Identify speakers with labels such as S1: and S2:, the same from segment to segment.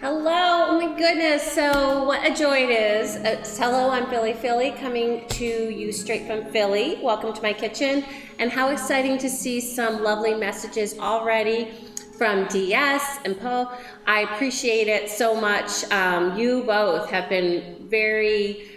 S1: Hello, oh my goodness, so what a joy it is. Hello, I'm Philly coming to you straight from Philly. Welcome to my kitchen, and how exciting to see some lovely messages already from DS and Poe. I appreciate it so much. You both have been very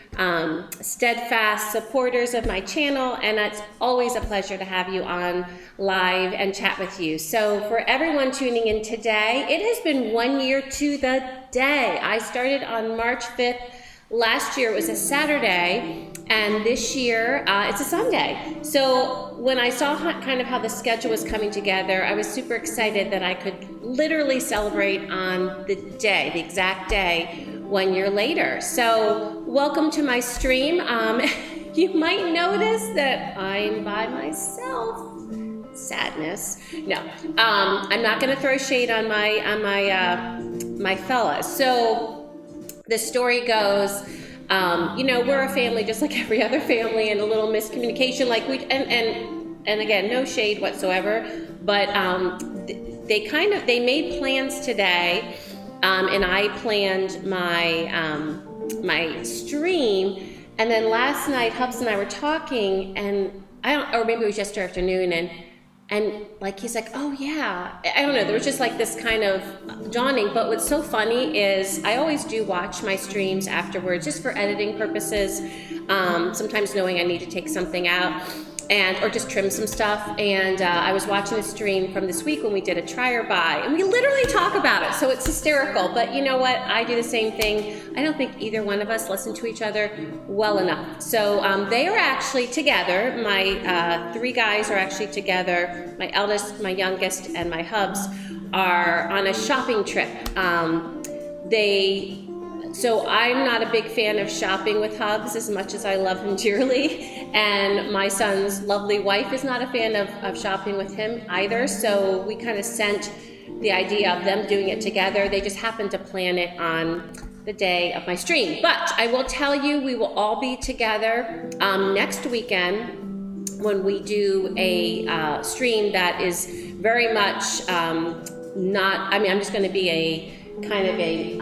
S1: steadfast supporters of my channel, and it's always a pleasure to have you on live and chat with you. So for everyone tuning in today, it has been 1 year to the day. I started on March 5th. Last year it was a Saturday, and this year it's a Sunday. So when I saw kind of how the schedule was coming together, I was super excited that I could literally celebrate on the day, the exact day, 1 year later. So welcome to my stream. You might notice that I'm by myself. Sadness. No, I'm not going to throw shade on my fellas. So the story goes, you know, we're a family just like every other family, and a little miscommunication, like and again, no shade whatsoever, but they made plans today, and I planned my stream, and then last night Hubs and I were talking, and or maybe it was yesterday afternoon, and like he's like, oh yeah, I don't know, there was just like this kind of dawning. But what's so funny is I always do watch my streams afterwards just for editing purposes, sometimes knowing I need to take something out or just trim some stuff. And I was watching a stream from this week when we did a try or buy, and we literally talk about it, so it's hysterical. But you know what, I do the same thing. I don't think either one of us listen to each other well enough. So they are actually together. My three guys are actually together. My eldest, my youngest, and my Hubs are on a shopping trip. So I'm not a big fan of shopping with Hubs as much as I love him dearly, and my son's lovely wife is not a fan of shopping with him either. So we kind of sent the idea of them doing it together. They just happened to plan it on the day of my stream. But I will tell you, we will all be together next weekend when we do a stream that is very much I'm just going to be a kind of a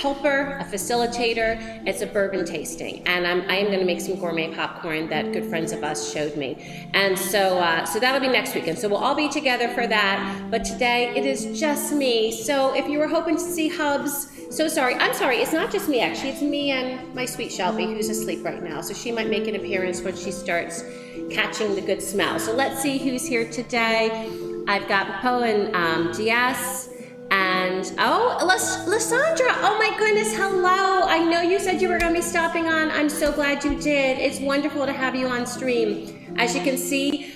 S1: helper, a facilitator. It's a bourbon tasting, and I am going to make some gourmet popcorn that good friends of us showed me, and so that'll be next weekend. So we'll all be together for that. But today it is just me. So if you were hoping to see Hubs, so sorry. I'm sorry. It's not just me, actually. It's me and my sweet Shelby, who's asleep right now. So she might make an appearance when she starts catching the good smell. So let's see who's here today. I've got Poe and DS. And Lysandra, oh my goodness, hello. I know you said you were going to be stopping on. I'm so glad you did. It's wonderful to have you on stream. As you can see,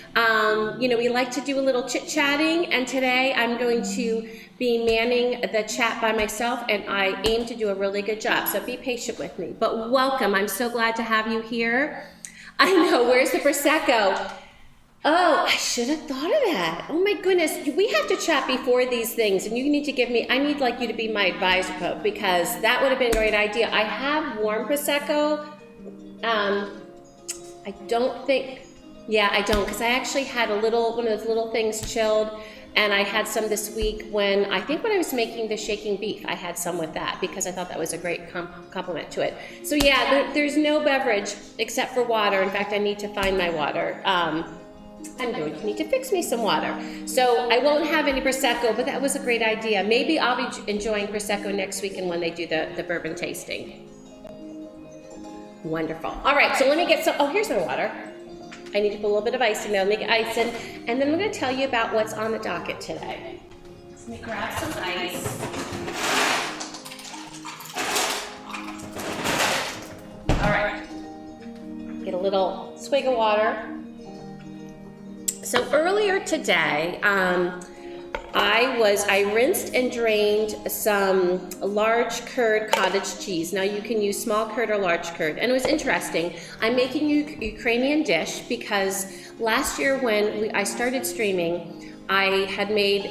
S1: you know, we like to do a little chit-chatting, and today I'm going to be manning the chat by myself, and I aim to do a really good job, so be patient with me. But welcome, I'm so glad to have you here. I know, where's the Prosecco? Oh, I should have thought of that. Oh my goodness, we have to chat before these things, and you need to give me, I need like you to be my advisor, Pope, because that would have been a great idea. I have warm Prosecco. I don't think, yeah, I don't, because I actually had one of those little things chilled, and I had some this week when I was making the shaking beef. I had some with that because I thought that was a great compliment to it. So yeah, there's no beverage except for water. In fact, I need to find my water. I'm going to need to fix me some water. So I won't have any Prosecco, but that was a great idea. Maybe I'll be enjoying Prosecco next week and when they do the bourbon tasting. Wonderful. All right, so let me get some, oh, here's my water. I need to put a little bit of ice in there, make it ice in, and then I'm going to tell you about what's on the docket today. Let me grab some ice. All right. Get a little swig of water. So earlier today, I rinsed and drained some large curd cottage cheese. Now you can use small curd or large curd, and it was interesting. I'm making a Ukrainian dish because last year when I started streaming, I had made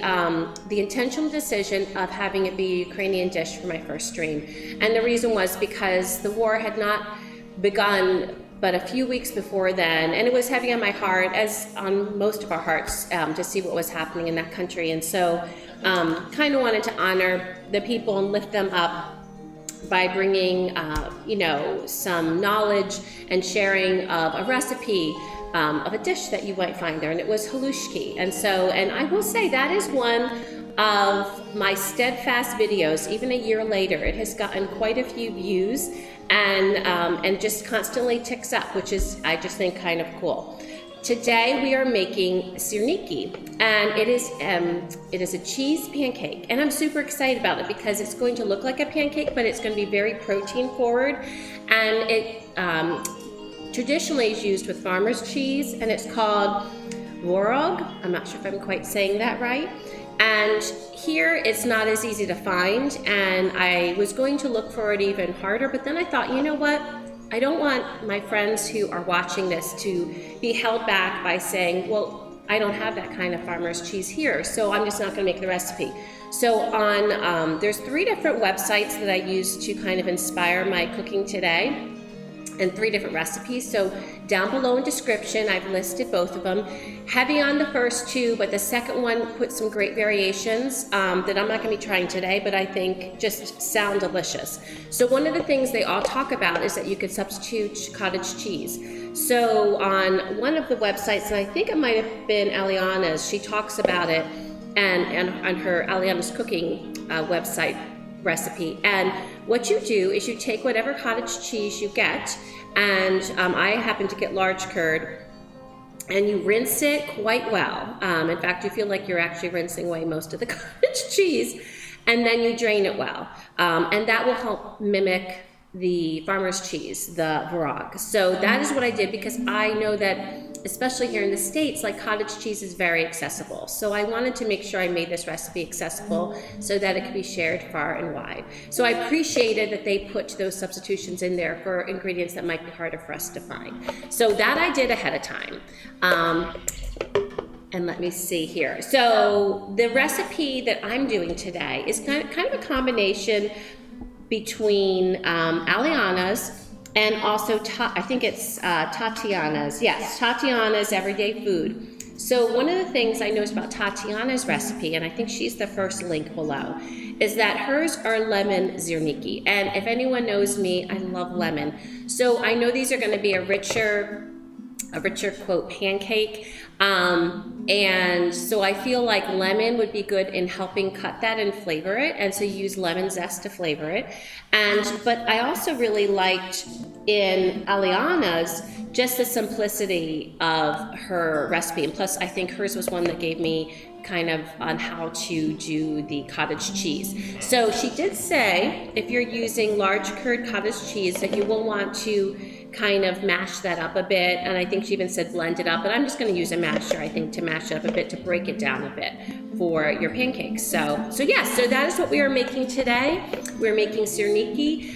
S1: the intentional decision of having it be a Ukrainian dish for my first stream. And the reason was because the war had not begun but a few weeks before then, and it was heavy on my heart, as on most of our hearts, to see what was happening in that country. And so kind of wanted to honor the people and lift them up by bringing, you know, some knowledge and sharing of a recipe of a dish that you might find there, and it was halushki. And so, and I will say that is one of my steadfast videos. Even a year later, it has gotten quite a few views, and just constantly ticks up, which is, I just think, kind of cool. Today we are making Syrniki, and it is a cheese pancake, and I'm super excited about it because it's going to look like a pancake, but it's going to be very protein forward, and it traditionally is used with farmer's cheese, and it's called tvorog. I'm not sure if I'm quite saying that right. And here it's not as easy to find, and I was going to look for it even harder, but then I thought, you know what? I don't want my friends who are watching this to be held back by saying, well, I don't have that kind of farmer's cheese here, so I'm just not going to make the recipe. So on, there's 3 different websites that I use to kind of inspire my cooking today, and 3 different recipes. So down below in description, I've listed both of them. Heavy on the first 2, but the second one put some great variations that I'm not gonna be trying today, but I think just sound delicious. So one of the things they all talk about is that you could substitute cottage cheese. So on one of the websites, and I think it might have been Aliana's, she talks about it, and on her Aliana's cooking website recipe. And what you do is you take whatever cottage cheese you get, and I happen to get large curd, and you rinse it quite well. In fact, you feel like you're actually rinsing away most of the cottage cheese, and then you drain it well. And that will help mimic the farmer's cheese, the tvorog. So that is what I did, because I know that especially here in the States, like cottage cheese is very accessible. So I wanted to make sure I made this recipe accessible so that it could be shared far and wide. So I appreciated that they put those substitutions in there for ingredients that might be harder for us to find. So that I did ahead of time. And let me see here. So the recipe that I'm doing today is kind of a combination between Aliana's and also, I think it's Tatiana's. Yes, Tatiana's Everyday Food. So one of the things I noticed about Tatiana's recipe, and I think she's the first link below, is that hers are lemon Syrniki. And if anyone knows me, I love lemon. So I know these are going to be a richer quote pancake, and so I feel like lemon would be good in helping cut that and flavor it, and so use lemon zest to flavor it. But I also really liked in Aliana's just the simplicity of her recipe, and plus I think hers was one that gave me kind of on how to do the cottage cheese. So she did say if you're using large curd cottage cheese that you will want to kind of mash that up a bit, and I think she even said blend it up, but I'm just going to use a masher, I think, to mash it up a bit, to break it down a bit for your pancakes. So that is what we are making today. We're making Syrniki,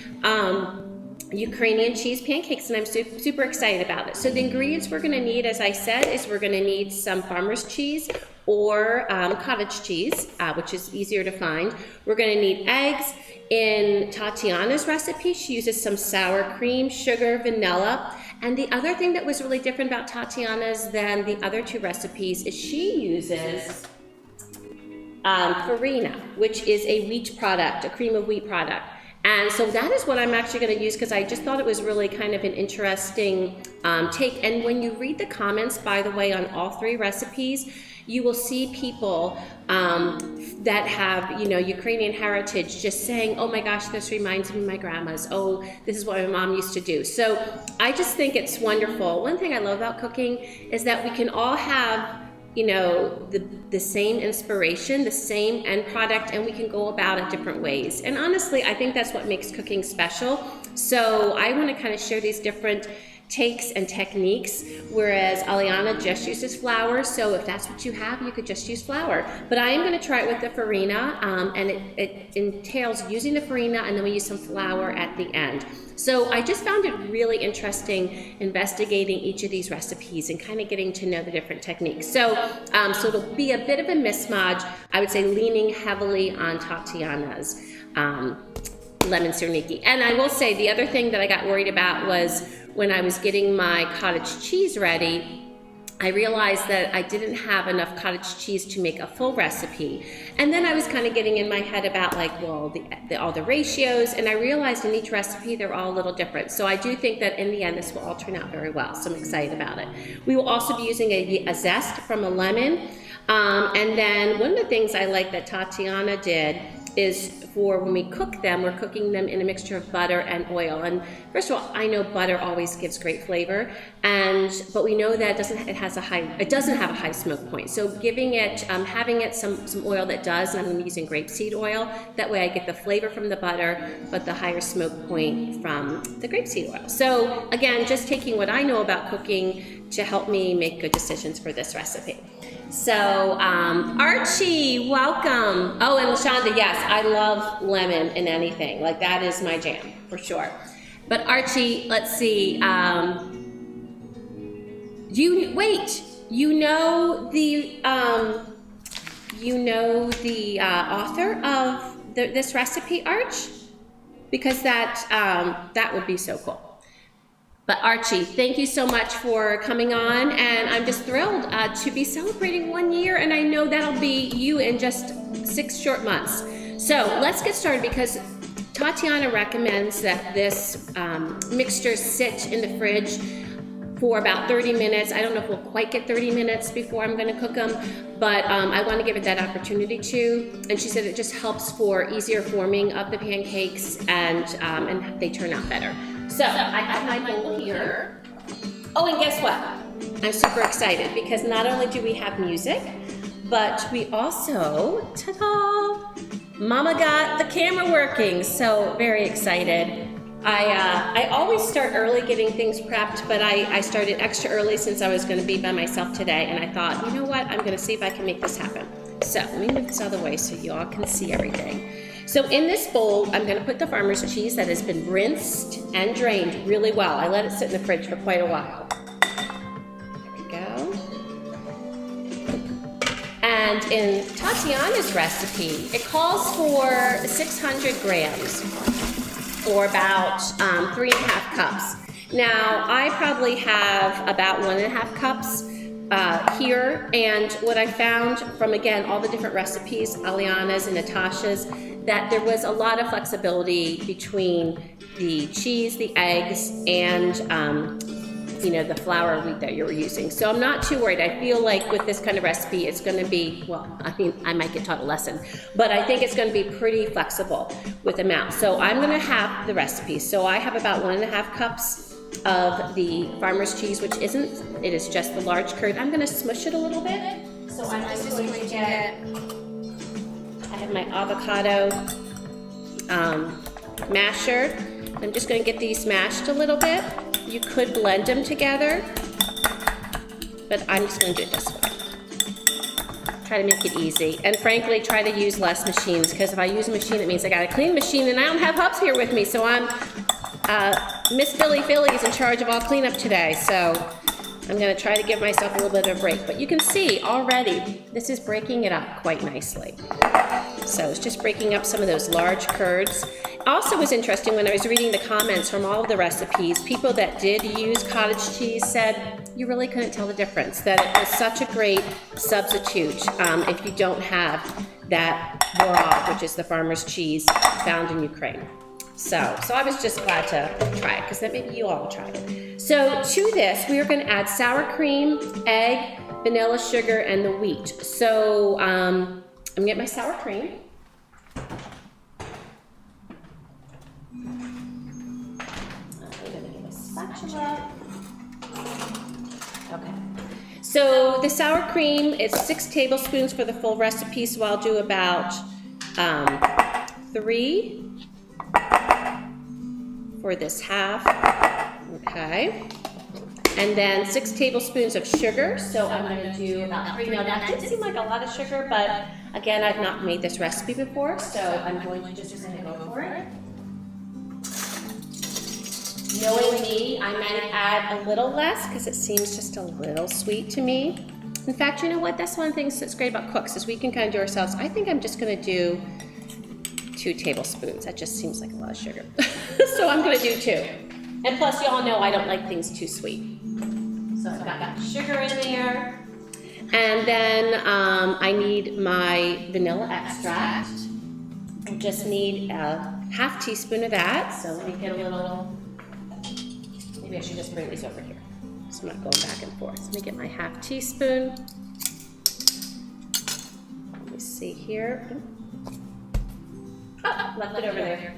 S1: Ukrainian cheese pancakes, and I'm super excited about it. So the ingredients we're going to need, as I said, is we're going to need some farmer's cheese or cottage cheese, which is easier to find. We're going to need eggs. In Tatiana's recipe, she uses some sour cream, sugar, vanilla. And the other thing that was really different about Tatiana's than the other 2 recipes is she uses farina, which is a wheat product, a cream of wheat product. And so that is what I'm actually going to use, because I just thought it was really kind of an interesting take. And when you read the comments, by the way, on all 3 recipes, you will see people that have, Ukrainian heritage just saying, oh my gosh, this reminds me of my grandma's. Oh, this is what my mom used to do. So I just think it's wonderful. One thing I love about cooking is that we can all have the same inspiration, the same end product, and we can go about it different ways. And honestly, I think that's what makes cooking special. So I want to kind of share these different takes and techniques, whereas Aliana just uses flour. So if that's what you have, you could just use flour. But I am going to try it with the farina, and it entails using the farina, and then we use some flour at the end. So I just found it really interesting investigating each of these recipes and kind of getting to know the different techniques. So it'll be a bit of a mismatch, I would say, leaning heavily on Tatiana's lemon Syrniki. And I will say the other thing that I got worried about was when I was getting my cottage cheese ready, I realized that I didn't have enough cottage cheese to make a full recipe. And then I was kind of getting in my head about like, well, all the ratios, and I realized in each recipe, they're all a little different. So I do think that in the end, this will all turn out very well. So I'm excited about it. We will also be using a zest from a lemon. And then one of the things I like that Tatiana did is for when we cook them, we're cooking them in a mixture of butter and oil. And first of all, I know butter always gives great flavor, but we know that it doesn't have a high smoke point. So giving it, having it some oil that does, and I'm using grapeseed oil. That way I get the flavor from the butter, but the higher smoke point from the grapeseed oil. So again, just taking what I know about cooking to help me make good decisions for this recipe. So, Archie, welcome. Oh, and LaShonda, yes, I love lemon in anything. Like, that is my jam, for sure. But Archie, let's see. You know the author of this recipe, Arch? Because that would be so cool. But Archie, thank you so much for coming on, and I'm just thrilled to be celebrating 1 year, and I know that'll be you in just 6 short months. So let's get started, because Tatiana recommends that this mixture sit in the fridge for about 30 minutes. I don't know if we'll quite get 30 minutes before I'm gonna cook them, but I wanna give it that opportunity too. And she said it just helps for easier forming of the pancakes, and they turn out better. So I have my bowl here. Oh, and guess what? I'm super excited because not only do we have music, but we also, ta-da, Mama got the camera working. So very excited. I always start early getting things prepped, but I started extra early since I was going to be by myself today, and I thought, you know what, I'm going to see if I can make this happen. So let me move this out of the way so you all can see everything. So in this bowl, I'm going to put the farmer's cheese that has been rinsed and drained really well. I let it sit in the fridge for quite a while. There we go. And in Tatiana's recipe, it calls for 600 grams, or about 3.5 cups. Now, I probably have about 1.5 cups here, and what I found from, again, all the different recipes, Aliana's and Natasha's, that there was a lot of flexibility between the cheese, the eggs, and the flour wheat that you were using. So I'm not too worried. I feel like with this kind of recipe, it's gonna be, well, I mean, I might get taught a lesson, but I think it's gonna be pretty flexible with amount. So I'm gonna have the recipe. So I have about 1.5 cups of the farmer's cheese, which it is just the large curd. I'm gonna smush it a little bit. So I'm just going to get, I have my avocado masher. I'm just gonna get these mashed a little bit. You could blend them together, but I'm just going to do it this way. Try to make it easy, and frankly, try to use less machines, because if I use a machine, it means I got to clean the machine, and I don't have hubs here with me, so I'm Miss Philly is in charge of all cleanup today, so I'm going to try to give myself a little bit of a break. But you can see already, this is breaking it up quite nicely. So it's just breaking up some of those large curds. Also was interesting when I was reading the comments from all of the recipes, people that did use cottage cheese said you really couldn't tell the difference, that it was such a great substitute if you don't have that borog, which is the farmer's cheese found in Ukraine. So I was just glad to try it, because then maybe you all will try it. So to this, we are going to add sour cream, egg, vanilla sugar, and the wheat. So I'm going to get my sour cream. Okay. So the sour cream is 6 tablespoons for the full recipe, so I'll do about 3 for this half. Okay. And then 6 tablespoons of sugar, so I'm going to do about 3. Now that did seem like a lot of sugar, but again, I've not made this recipe before, so I'm going to just kind of go for it. Knowing me, I might add a little less because it seems just a little sweet to me. In fact, you know what? That's one of the things that's great about cooks is we can kind of do ourselves. I think I'm just going to do 2 tablespoons. That just seems like a lot of sugar. So I'm going to do 2. And plus, you all know I don't like things too sweet. So I've got my sugar in there. And then I need my vanilla extract. I just need a half teaspoon of that. So let me get a little, maybe I should just bring these over here. So I'm not going back and forth. Let me get my half teaspoon. Let me see here. Oh, left it over there.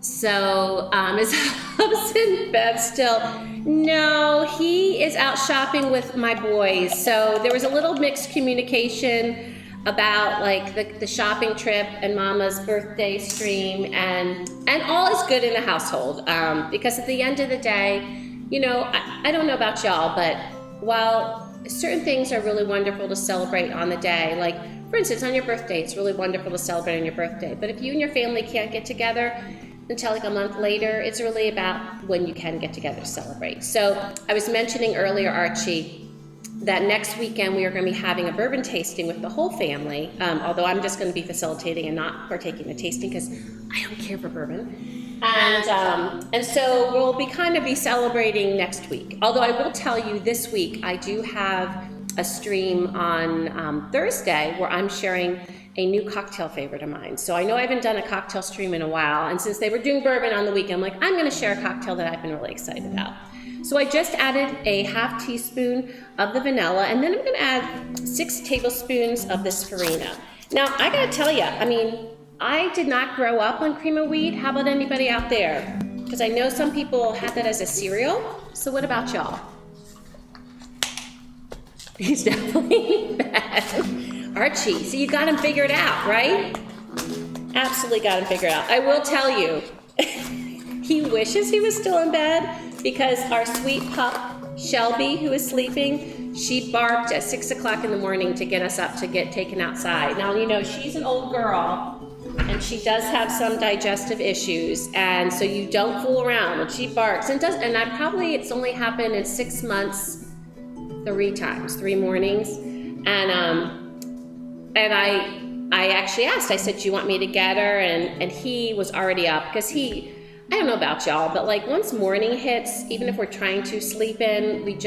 S1: So, is Hubs in bed still? No, he is out shopping with my boys. So there was a little mixed communication about like the shopping trip and Mama's birthday stream, and all is good in the household. Because at the end of the day, you know, I don't know about y'all, but while certain things are really wonderful to celebrate on the day, like for instance on your birthday, it's really wonderful to celebrate on your birthday. But if you and your family can't get together until like a month later, it's really about when you can get together to celebrate. So I was mentioning earlier, Archie, that next weekend we are going to be having a bourbon tasting with the whole family, although I'm just going to be facilitating and not partaking in the tasting because I don't care for bourbon. And so we'll be kind of be celebrating next week. Although I will tell you this week, I do have a stream on Thursday where I'm sharing a new cocktail favorite of mine. So I know I haven't done a cocktail stream in a while, and since they were doing bourbon on the weekend, I'm like, I'm gonna share a cocktail that I've been really excited about. So I just added a half teaspoon of the vanilla, and then I'm gonna add 6 tablespoons of this farina. Now, I gotta tell you, I mean, I did not grow up on cream of wheat. How about anybody out there? Because I know some people have that as a cereal. So what about y'all? He's definitely bad. Archie, so you got him figured out, right? Absolutely got him figured out. I will tell you, he wishes he was still in bed because our sweet pup, Shelby, who is sleeping, she barked at 6 o'clock in the morning to get us up to get taken outside. Now, you know, she's an old girl and she does have some digestive issues, and so you don't fool around when she barks. And it's only happened in 6 months, 3 times, 3 mornings. And I actually asked, I said, do you want me to get her? And he was already up because I don't know about y'all, but like once morning hits, even if we're trying to sleep in, we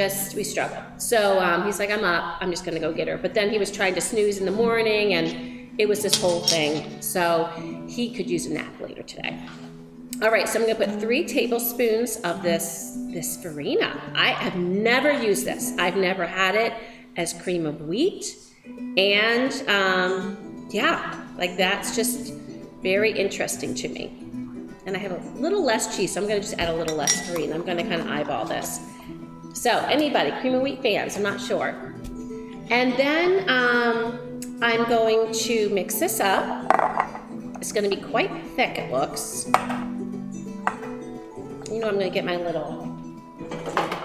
S1: struggle. So he's like, I'm up, I'm just gonna go get her. But then he was trying to snooze in the morning and it was this whole thing. So he could use a nap later today. All right, so I'm gonna put 3 tablespoons of this farina. I have never used this. I've never had it as cream of wheat. And yeah, like that's just very interesting to me. And I have a little less cheese, so I'm gonna just add a little less farina. I'm gonna kind of eyeball this. So anybody, cream of wheat fans, I'm not sure. And then I'm going to mix this up. It's gonna be quite thick, it looks. You know, I'm gonna get my little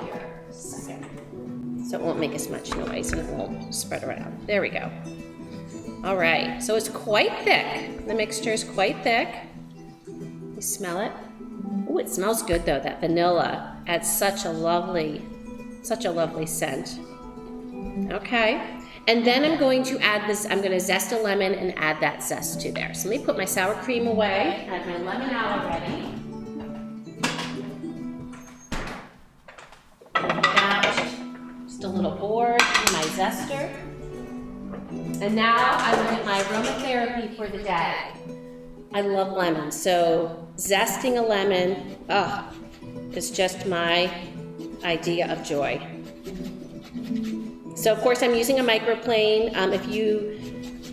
S1: here, a second, so it won't make as much noise and it won't spread around. There we go. All right, so it's quite thick. The mixture is quite thick. You smell it? Oh, it smells good though. That vanilla adds such a lovely scent. Okay, and then I'm going to add this, I'm gonna zest a lemon and add that zest to there. So let me put my sour cream away. I have my lemon out already. Just a little board for my zester. And now I'm gonna get my aromatherapy for the day. I love lemons, so zesting a lemon, is just my idea of joy. So of course I'm using a microplane. If you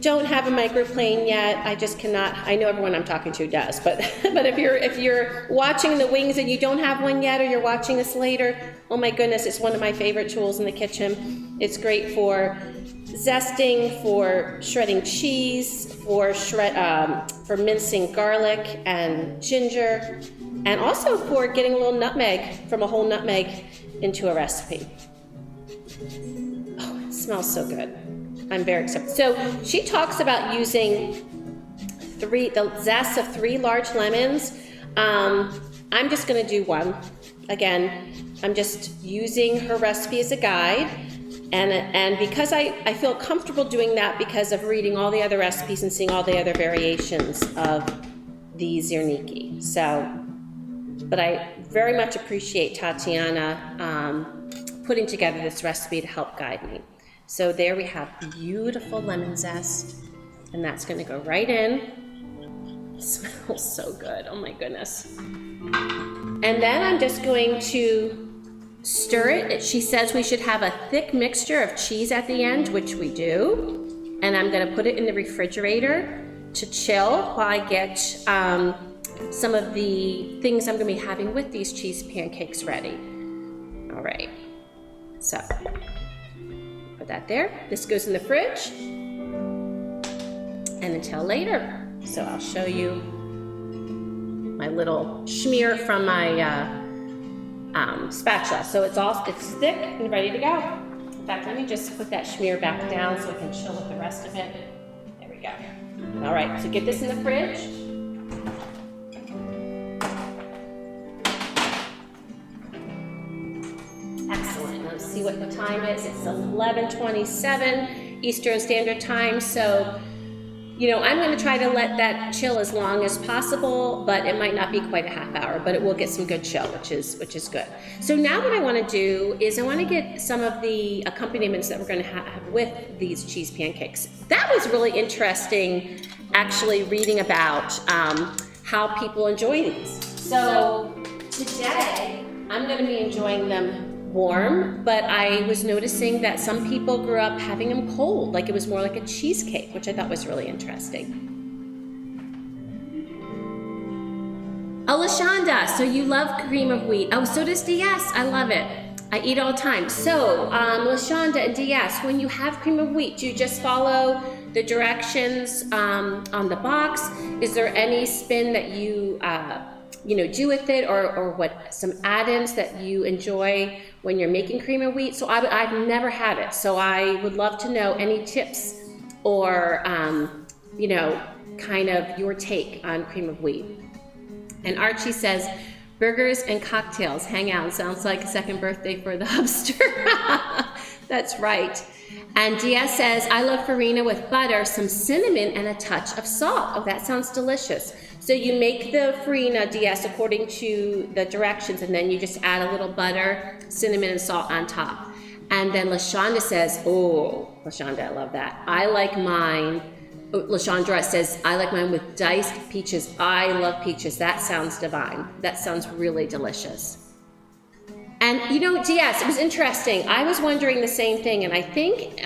S1: don't have a microplane yet, I just cannot, I know everyone I'm talking to does, but if you're watching the wings and you don't have one yet, or you're watching this later, oh my goodness, it's one of my favorite tools in the kitchen. It's great for zesting, for shredding cheese, for mincing garlic and ginger, and also for getting a little nutmeg from a whole nutmeg into a recipe. Oh, it smells so good. I'm very excited. So she talks about using the zest of 3 large lemons. I'm just gonna do 1. Again, I'm just using her recipe as a guide. And because I feel comfortable doing that because of reading all the other recipes and seeing all the other variations of the Syrniki. So But I very much appreciate Tatiana putting together this recipe to help guide me. So there we have beautiful lemon zest, and that's gonna go right in. It smells so good, oh my goodness. And then I'm just going to stir it. She says we should have a thick mixture of cheese at the end, which we do. And I'm gonna put it in the refrigerator to chill while I get some of the things I'm gonna be having with these cheese pancakes ready. All right, so put that there. This goes in the fridge and until later. So I'll show you my little schmear from my spatula. So it's thick and ready to go. In fact, let me just put that schmear back down so I can chill with the rest of it. There we go. All right, so get this in the fridge. Excellent. Let's see what the time is. It's 11:27 Eastern Standard Time. So, you know, I'm going to try to let that chill as long as possible, but it might not be quite a half hour, but it will get some good chill, which is good. So now what I want to do is I want to get some of the accompaniments that we're going to have with these cheese pancakes. That was really interesting, actually reading about how people enjoy these. So today I'm going to be enjoying them warm, but I was noticing that some people grew up having them cold, like it was more like a cheesecake, which I thought was really interesting. Oh, LaShonda, so you love cream of wheat. Oh, so does DS, I love it. I eat all the time. So, LaShonda and DS, when you have cream of wheat, do you just follow the directions on the box? Is there any spin that you do with it, or what some add-ins that you enjoy when you're making cream of wheat? So I've never had it, so I would love to know any tips or kind of your take on cream of wheat. And Archie says, burgers and cocktails hang out. Sounds like a second birthday for the hubster. That's right. And DS says, I love farina with butter, some cinnamon, and a touch of salt. Oh, that sounds delicious. So you make the farina, DS, according to the directions, and then you just add a little butter, cinnamon, and salt on top. And then LaShonda says, oh, LaShonda, I love that. I like mine. LaShondra says, I like mine with diced peaches. I love peaches. That sounds divine. That sounds really delicious. And DS, it was interesting. I was wondering the same thing, and I think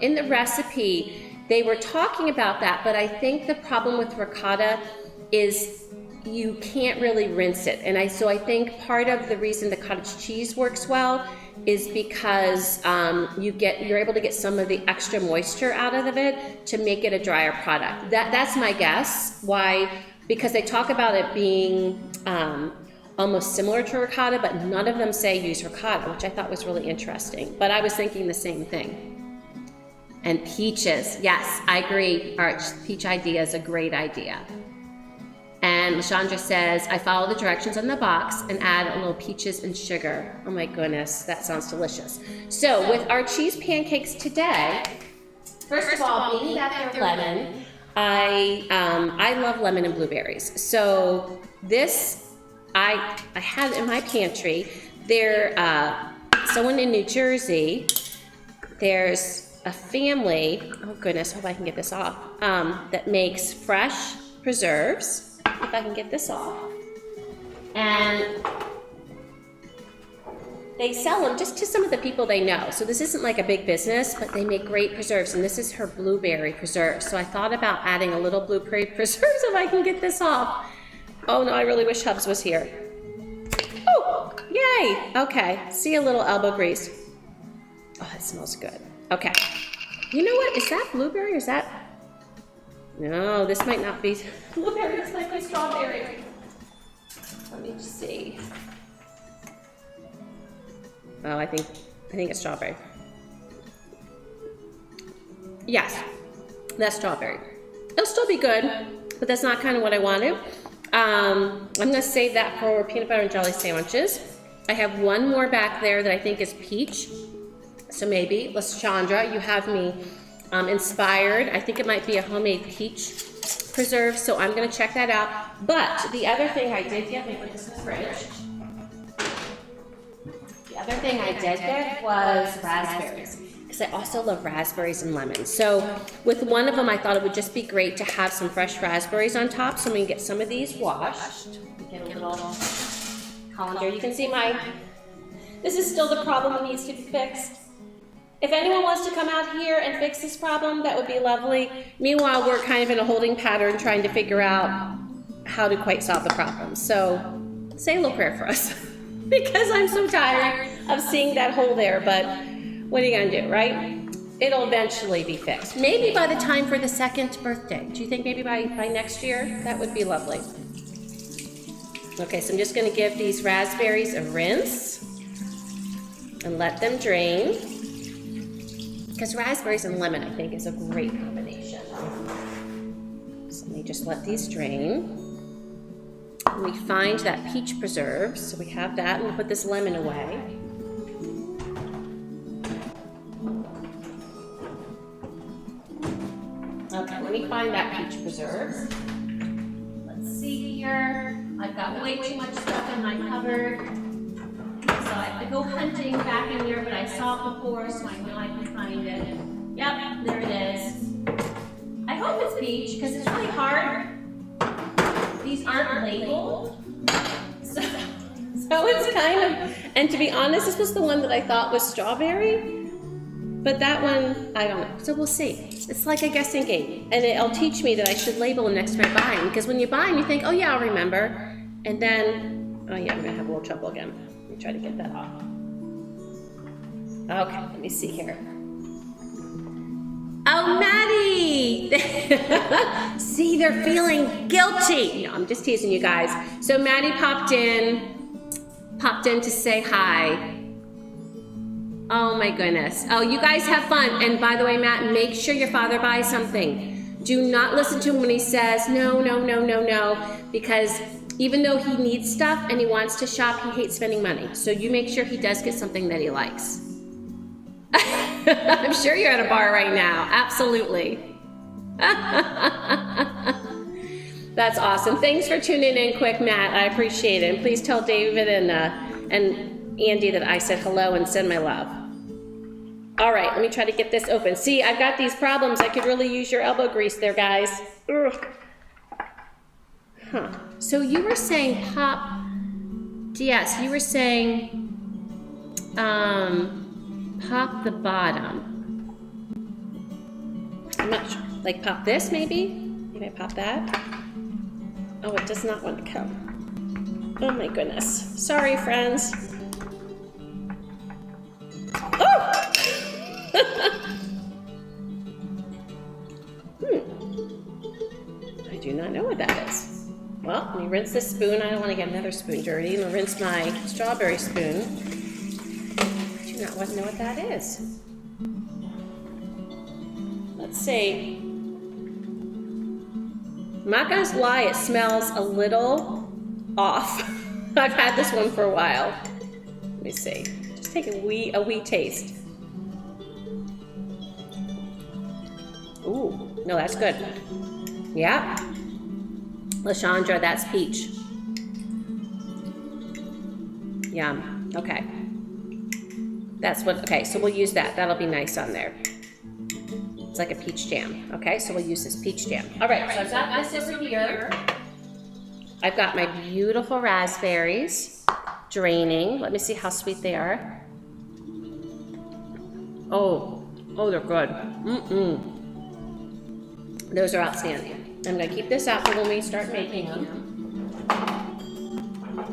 S1: in the recipe, they were talking about that, but I think the problem with ricotta is you can't really rinse it. And so I think part of the reason the cottage cheese works well is because you're able to get some of the extra moisture out of it to make it a drier product. That's my guess why, because they talk about it being almost similar to ricotta, but none of them say use ricotta, which I thought was really interesting. But I was thinking the same thing. And peaches, yes, I agree, Arch. Peach idea is a great idea. And LaShondra says, I follow the directions on the box and add a little peaches and sugar. Oh my goodness, that sounds delicious. So with our cheese pancakes today, first of all, being that they're lemon, I love lemon and blueberries. So this, I had in my pantry. There, someone in New Jersey, there's a family, oh goodness, hope I can get this off, that makes fresh preserves. If I can get this off. And they sell them just to some of the people they know. So this isn't like a big business, but they make great preserves. And this is her blueberry preserve. So I thought about adding a little blueberry preserves if I can get this off. Oh no, I really wish Hubs was here. Oh, yay. Okay, see a little elbow grease. Oh, that smells good. Okay. You know what, is that blueberry or is that? No, this might not be blueberry, this might be strawberry. Let me see. Oh, I think it's strawberry. Yes, that's strawberry. It'll still be good, but that's not kind of what I wanted. I'm gonna save that for peanut butter and jelly sandwiches. I have one more back there that I think is peach. So maybe, LaShondra, you have me inspired. I think it might be a homemade peach preserves, so I'm gonna check that out. But the other thing I did get, let me put this in the fridge. The other thing I did get was raspberries, because I also love raspberries and lemons. So with one of them, I thought it would just be great to have some fresh raspberries on top, so we can get some of these washed. Get a little colander. You can see this is still the problem that needs to be fixed. If anyone wants to come out here and fix this problem, that would be lovely. Meanwhile, we're kind of in a holding pattern trying to figure out how to quite solve the problem. So say a little prayer for us because I'm so tired of seeing that hole there, but what are you gonna do, right? It'll eventually be fixed. Maybe by the time for the 2nd birthday. Do you think maybe by next year? That would be lovely. Okay, so I'm just gonna give these raspberries a rinse and let them drain. Because raspberries and lemon, I think, is a great combination. So let me just let these drain. And we find that peach preserve, so we have that, and we'll put this lemon away. Okay, let me find that peach preserve. Let's see here. I've got way too much stuff in my cupboard. So I have to go hunting back in here, but I saw it before, so I know I can find it. Yep, there it is. I hope it's peach, because it's really hard. These aren't labeled. So it's kind of, and to be honest, this was the one that I thought was strawberry, but that one, I don't know. So we'll see. It's like a guessing game, and it'll teach me that I should label them next time I buy them, because when you buy them, you think, oh yeah, I'll remember, and then, oh yeah, I'm gonna have a little trouble again. Let me try to get that off. Okay, let me see here. Oh, Maddie! See, they're feeling guilty. No, I'm just teasing you guys. So Maddie popped in to say hi. Oh my goodness. Oh, you guys have fun. And by the way, Matt, make sure your father buys something. Do not listen to him when he says no, no, no, no, no, because even though he needs stuff and he wants to shop, he hates spending money. So you make sure he does get something that he likes. I'm sure you're at a bar right now. Absolutely. That's awesome. Thanks for tuning in quick, Matt. I appreciate it. And please tell David and Andy that I said hello and send my love. All right, let me try to get this open. See, I've got these problems. I could really use your elbow grease there, guys. Ugh. Huh. So you were saying pop, yes, you were saying pop the bottom. I'm not sure. Like pop this maybe? Maybe I pop that? Oh, it does not want to come. Oh my goodness. Sorry, friends. Oh! I do not know what that is. Well, let me rinse this spoon. I don't want to get another spoon dirty. I'm going to rinse my strawberry spoon. I do not want to know what that is. Let's see. I'm not going to lie, it smells a little off. I've had this one for a while. Let me see. Just take a wee taste. Ooh, no, that's good. Yeah. LaShandra, that's peach. Yum. Okay. That's what, okay, so we'll use that. That'll be nice on there. It's like a peach jam. Okay, so we'll use this peach jam. All right, so I've got this over here. I've got my beautiful raspberries draining. Let me see how sweet they are. Oh, they're good. Those are outstanding. I'm gonna keep this out for when we start making them.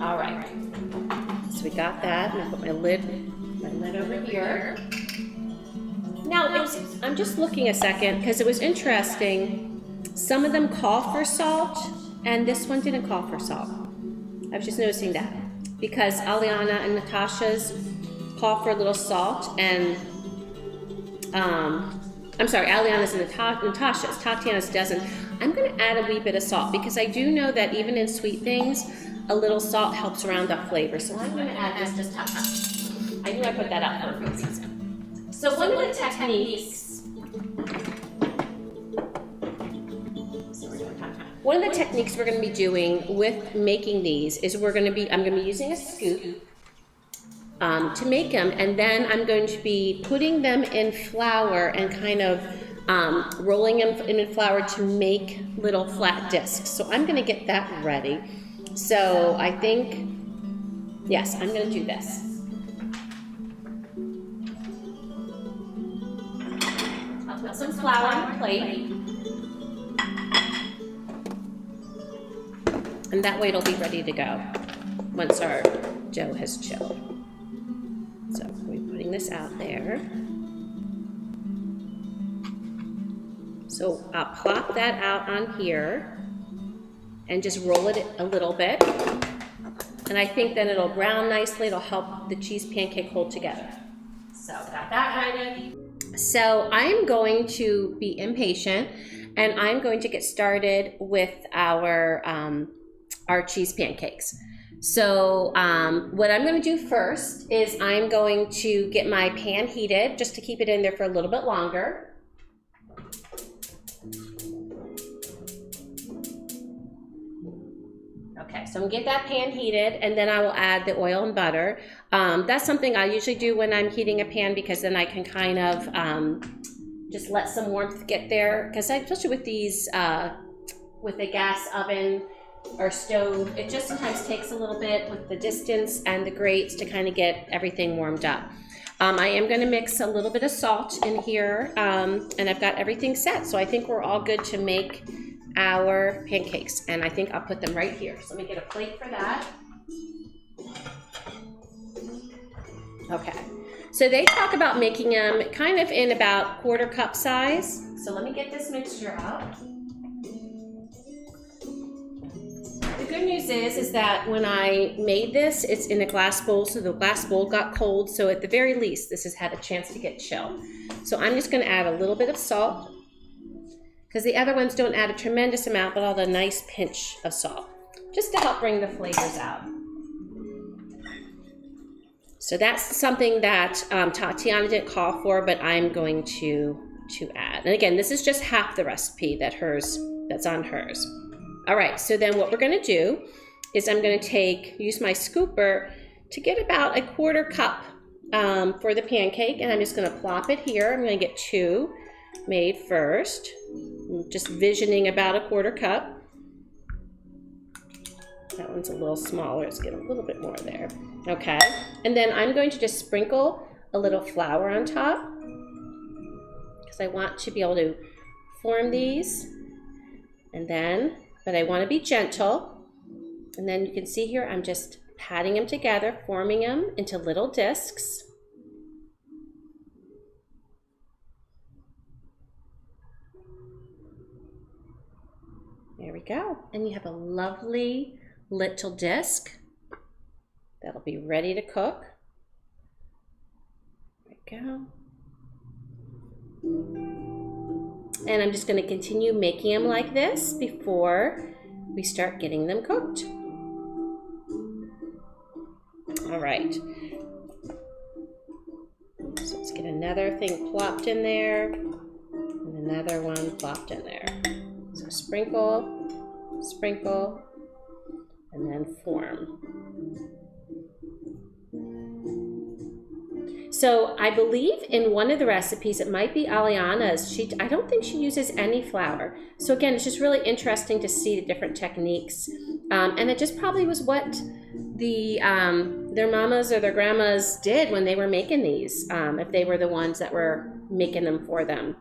S1: All right, so we got that. I'm gonna put my lid over here. Now, I'm just looking a second because it was interesting. Some of them call for salt, and this one didn't call for salt. I was just noticing that because Aliana and Natasha's call for a little salt, and I'm sorry, Aliana's and Natasha's. Tatiana's doesn't. I'm going to add a wee bit of salt because I do know that even in sweet things, a little salt helps round up flavor. So I'm going to add just a touch. I knew I put that out for a reason. So one of the techniques. So we're going to one of the techniques we're going to be doing with making these is I'm going to be using a scoop to make them, and then I'm going to be putting them in flour and kind of rolling them in flour to make little flat discs. So I'm going to get that ready. So I think, yes, I'm going to do this. I'll put some flour on the plate. And that way it'll be ready to go once our dough has chilled. So we're putting this out there. So I'll plop that out on here and just roll it a little bit. And I think then it'll brown nicely. It'll help the cheese pancake hold together. So got that ready. So I'm going to be impatient and I'm going to get started with our cheese pancakes. So what I'm going to do first is I'm going to get my pan heated just to keep it in there for a little bit longer. Okay, so I'm going to get that pan heated and then I will add the oil and butter. That's something I usually do when I'm heating a pan because then I can kind of just let some warmth get there. Because especially with these, with a gas oven or stove, it just sometimes takes a little bit with the distance and the grates to kind of get everything warmed up. I am going to mix a little bit of salt in here, and I've got everything set. So I think we're all good to make our pancakes, and I think I'll put them right here. So let me get a plate for that. Okay, so they talk about making them kind of in about 1/4 cup size. So let me get this mixture out. The good news is that when I made this, it's in a glass bowl, so the glass bowl got cold, so at the very least, this has had a chance to get chilled. So I'm just going to add a little bit of salt, because the other ones don't add a tremendous amount, but all a nice pinch of salt, just to help bring the flavors out. So that's something that Tatiana didn't call for, but I'm going to add. And again, this is just half the recipe that's on hers. All right, so then what we're gonna do is I'm gonna use my scooper to get about a 1/4 cup for the pancake, and I'm just gonna plop it here. I'm gonna get 2 made first. I'm just visioning about a 1/4 cup. That one's a little smaller, let's get a little bit more there. Okay, and then I'm going to just sprinkle a little flour on top because I want to be able to form these, but I want to be gentle. And then you can see here, I'm just patting them together, forming them into little discs. There we go. And you have a lovely little disc that'll be ready to cook. There we go. And I'm just going to continue making them like this before we start getting them cooked. All right. So let's get another thing plopped in there and another one plopped in there. So sprinkle, sprinkle, and then form. So I believe in one of the recipes, it might be Aliana's, I don't think she uses any flour. So again, it's just really interesting to see the different techniques. And it just probably was what their mamas or their grandmas did when they were making these, if they were the ones that were making them for them.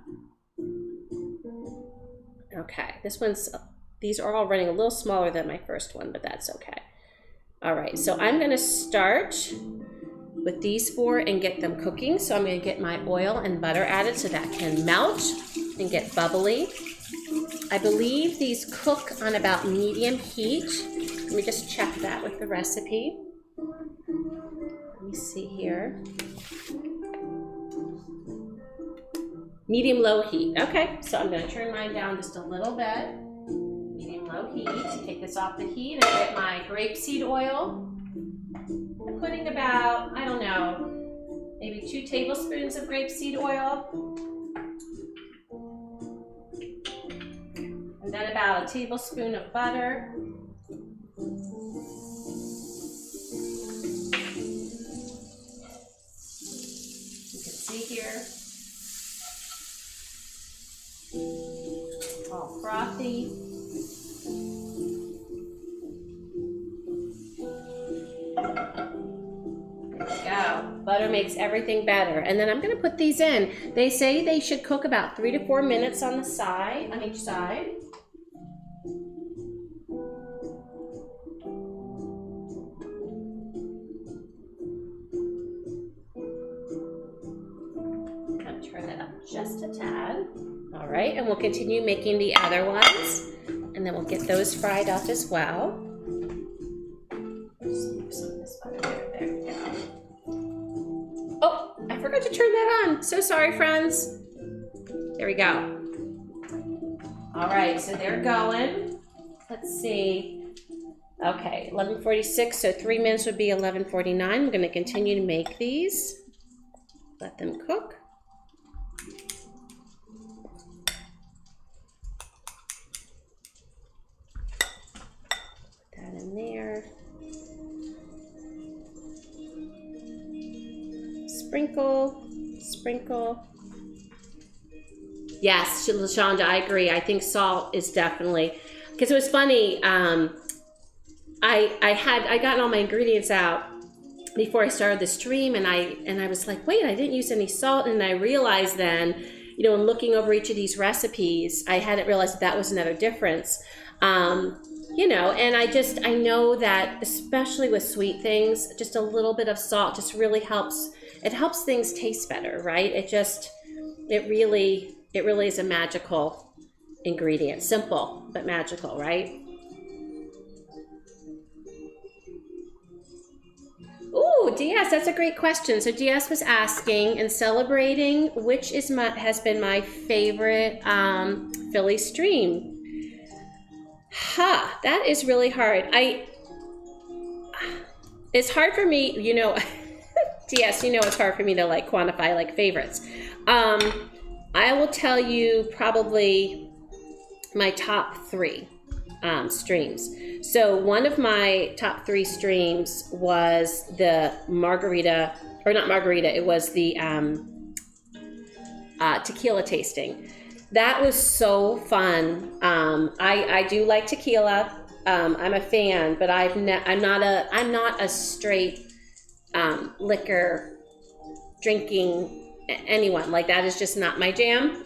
S1: Okay, these are all running a little smaller than my first one, but that's okay. All right, so I'm gonna start with these 4 and get them cooking. So I'm going to get my oil and butter added so that can melt and get bubbly. I believe these cook on about medium heat. Let me just check that with the recipe. Let me see here. Medium low heat. Okay, so I'm going to turn mine down just a little bit. Medium low heat. Take this off the heat and get my grapeseed oil. I'm putting about, I don't know, maybe 2 tablespoons of grapeseed oil. And then about a tablespoon of butter. You can see here, all frothy. Go. Butter makes everything better. And then I'm going to put these in. They say they should cook about 3 to 4 minutes on the side, on each side. I'm going to turn it up just a tad. All right, and we'll continue making the other ones. And then we'll get those fried up as well. Just move some of this butter there. There we go. Oh, I forgot to turn that on. So sorry, friends. There we go. All right, so they're going. Let's see. Okay, 11:46, so 3 minutes would be 11:49. We're going to continue to make these. Let them cook. Put that in there. Sprinkle, sprinkle. Yes, LaShonda, I agree. I think salt is definitely, because it was funny. I got all my ingredients out before I started the stream, and I was like, wait, I didn't use any salt, and I realized then, you know, in looking over each of these recipes, I hadn't realized that was another difference. You know, and I know that especially with sweet things, just a little bit of salt just really helps. It helps things taste better, right? It really is a magical ingredient. Simple, but magical, right? Ooh, Diaz, that's a great question. So Diaz was asking and celebrating which has been my favorite Philly stream. That is really hard. It's hard for me, you know, Diaz, you know, it's hard for me to like quantify like favorites. I will tell you probably my top 3 streams. So one of my top 3 streams was the margarita, or not margarita, it was the tequila tasting. That was so fun. I do like tequila. I'm a fan, but I'm not a straight liquor drinking anyone. Like, that is just not my jam,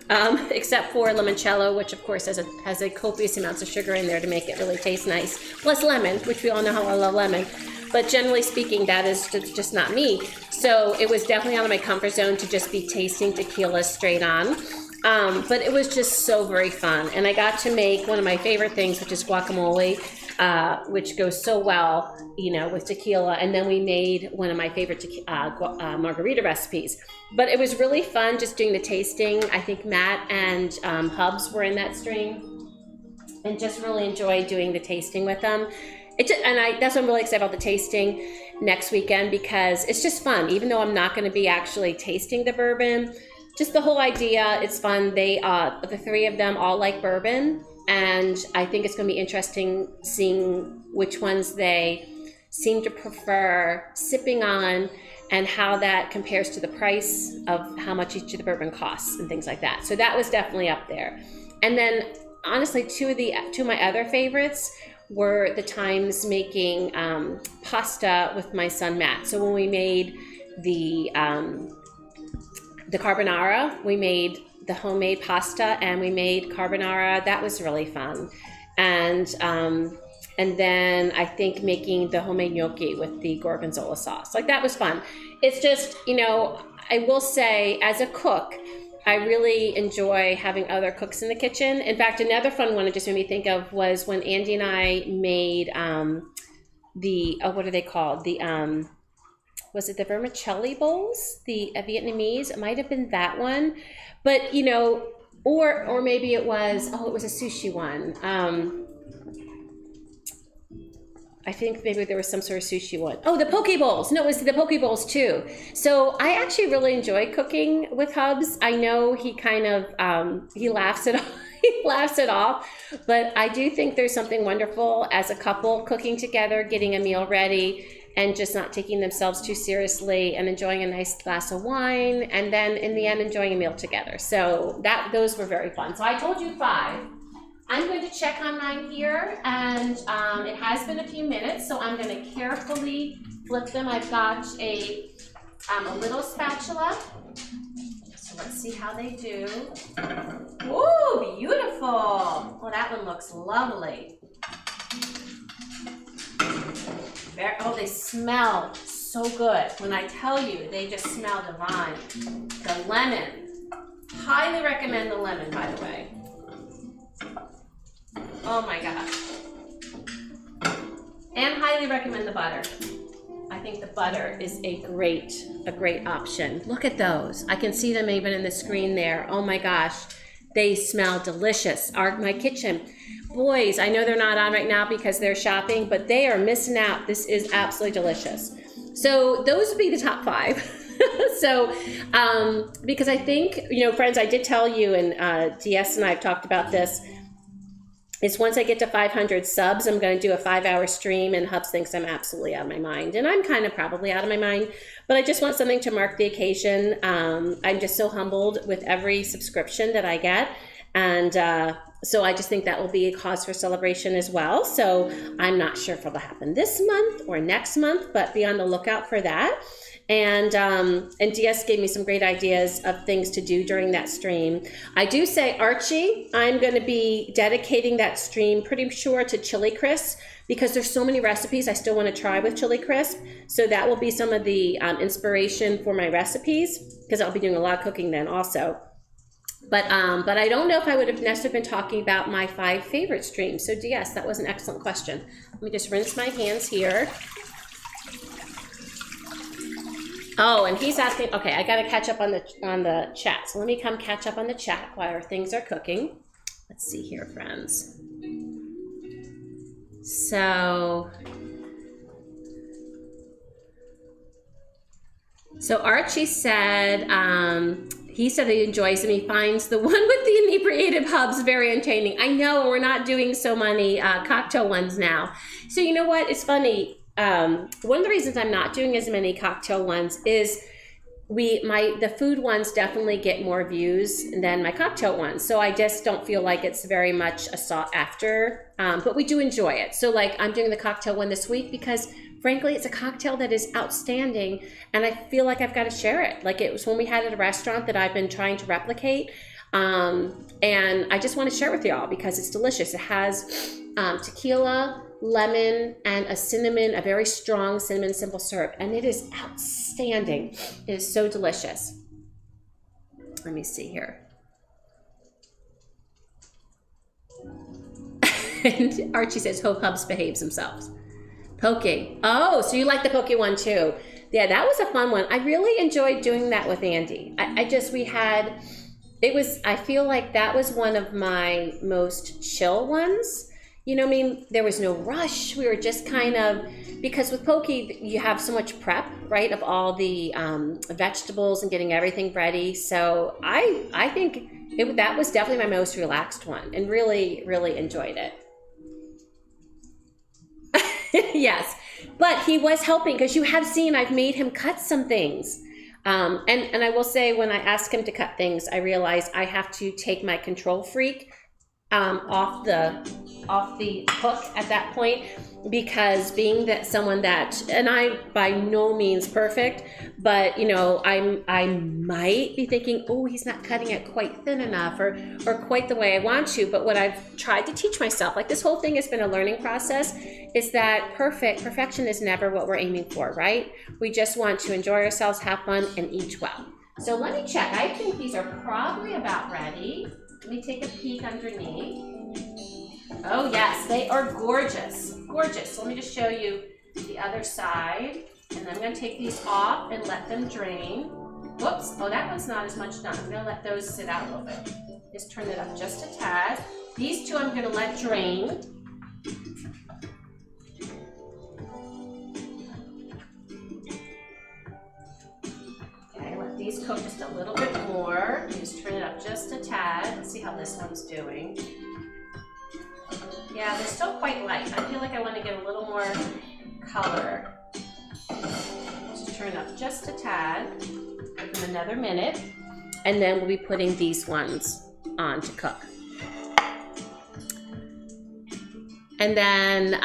S1: except for limoncello, which of course has a copious amounts of sugar in there to make it really taste nice, plus lemon, which we all know how I love lemon. But generally speaking, that is just not me. So it was definitely out of my comfort zone to just be tasting tequila straight on. But it was just so very fun. And I got to make one of my favorite things, which is guacamole, which goes so well, you know, with tequila. And then we made one of my favorite margarita recipes. But it was really fun just doing the tasting. I think Matt and Hubs were in that stream, and just really enjoyed doing the tasting with them. That's why I'm really excited about the tasting next weekend, because it's just fun. Even though I'm not going to be actually tasting the bourbon, just the whole idea, it's fun. They, the 3 of them all like bourbon, and I think it's going to be interesting seeing which ones they seem to prefer sipping on, and how that compares to the price of how much each of the bourbon costs and things like that. So that was definitely up there. And then honestly, two of my other favorites were the times making pasta with my son Matt. So when we made the carbonara, we made the homemade pasta and we made carbonara. That was really fun. And then I think making the homemade gnocchi with the gorgonzola sauce. Like, that was fun. It's just, you know, I will say, as a cook, I really enjoy having other cooks in the kitchen. In fact, another fun one it just made me think of was when Andy and I made what are they called? Was it the vermicelli bowls? The Vietnamese? It might have been that one. But, you know, or maybe it was a sushi one. I think maybe there was some sort of sushi one. Oh, the poke bowls. No, it was the poke bowls too. So I actually really enjoy cooking with Hubs. I know he kind of, he laughs at all. he laughs it off. But I do think there's something wonderful as a couple cooking together, getting a meal ready, and just not taking themselves too seriously and enjoying a nice glass of wine, and then in the end enjoying a meal together. So those were very fun. So I told you 5. I'm going to check on mine here, and it has been a few minutes, so I'm going to carefully flip them. I've got a little spatula. So let's see how they do. Ooh, beautiful. Well, that one looks lovely. Oh, they smell so good. When I tell you, they just smell divine. The lemon. Highly recommend the lemon, by the way. Oh my gosh. And highly recommend the butter. I think the butter is a great option. Look at those. I can see them even in the screen there. Oh my gosh. They smell delicious. My kitchen. Boys, I know they're not on right now because they're shopping, but they are missing out. This is absolutely delicious. So those would be the top 5. So, because I think, friends, I did tell you, and DS and I have talked about this, is once I get to 500 subs, I'm going to do a 5-hour stream, and Hubs thinks I'm absolutely out of my mind. And I'm kind of probably out of my mind, but I just want something to mark the occasion. I'm just so humbled with every subscription that I get. And so I just think that will be a cause for celebration as well. So I'm not sure if it'll happen this month or next month, but be on the lookout for that. And DS gave me some great ideas of things to do during that stream. I do say, Archie, I'm going to be dedicating that stream pretty sure to chili crisp, because there's so many recipes I still want to try with chili crisp. So that will be some of the inspiration for my recipes, because I'll be doing a lot of cooking then also. But I don't know if I would have necessarily been talking about my 5 favorite streams. So DS, that was an excellent question. Let me just rinse my hands here. Oh, and he's asking, okay, I got to catch up on the chat. So let me come catch up on the chat while our things are cooking. Let's see here, friends. So Archie said, he said he enjoys them. He finds the one with the inebriated Hubs very entertaining. I know, we're not doing so many cocktail ones now. So you know what? It's funny. One of the reasons I'm not doing as many cocktail ones is the food ones definitely get more views than my cocktail ones. So I just don't feel like it's very much a sought after, but we do enjoy it. So like I'm doing the cocktail one this week because frankly, it's a cocktail that is outstanding and I feel like I've got to share it. Like it was when we had it at a restaurant that I've been trying to replicate. And I just want to share it with y'all because it's delicious. It has tequila, lemon, and a very strong cinnamon simple syrup, and it is outstanding. It is so delicious. Let me see here. And Archie says, hope Hubs behaves themselves. Poke. Oh, so you like the poke one too. Yeah, that was a fun one. I really enjoyed doing that with Andy. I feel like that was one of my most chill ones. You know what I mean? There was no rush. We were just kind of, because with poke, you have so much prep, right, of all the vegetables and getting everything ready. So I think that was definitely my most relaxed one and really, really enjoyed it. Yes, but he was helping because you have seen I've made him cut some things. And I will say when I ask him to cut things, I realize I have to take my control freak off the hook at that point, because being that someone that, and I by no means perfect, but you know, I might be thinking, oh, he's not cutting it quite thin enough or quite the way I want to. But what I've tried to teach myself, like this whole thing has been a learning process, is that perfection is never what we're aiming for, right? We just want to enjoy ourselves, have fun, and eat well. So let me check. I think these are probably about ready. Let me take a peek underneath. Oh yes, they are gorgeous, gorgeous. So let me just show you the other side. And I'm gonna take these off and let them drain. Whoops, oh, that one's not as much done. I'm gonna let those sit out a little bit. Just turn it up just a tad. These two I'm gonna let drain. Okay, let these cook just a little bit more. Just turn it up just a tad. Let's see how this one's doing. Yeah, they're still quite light. I feel like I want to get a little more color. Just turn it up just a tad. Give them another minute. And then we'll be putting these ones on to cook. And then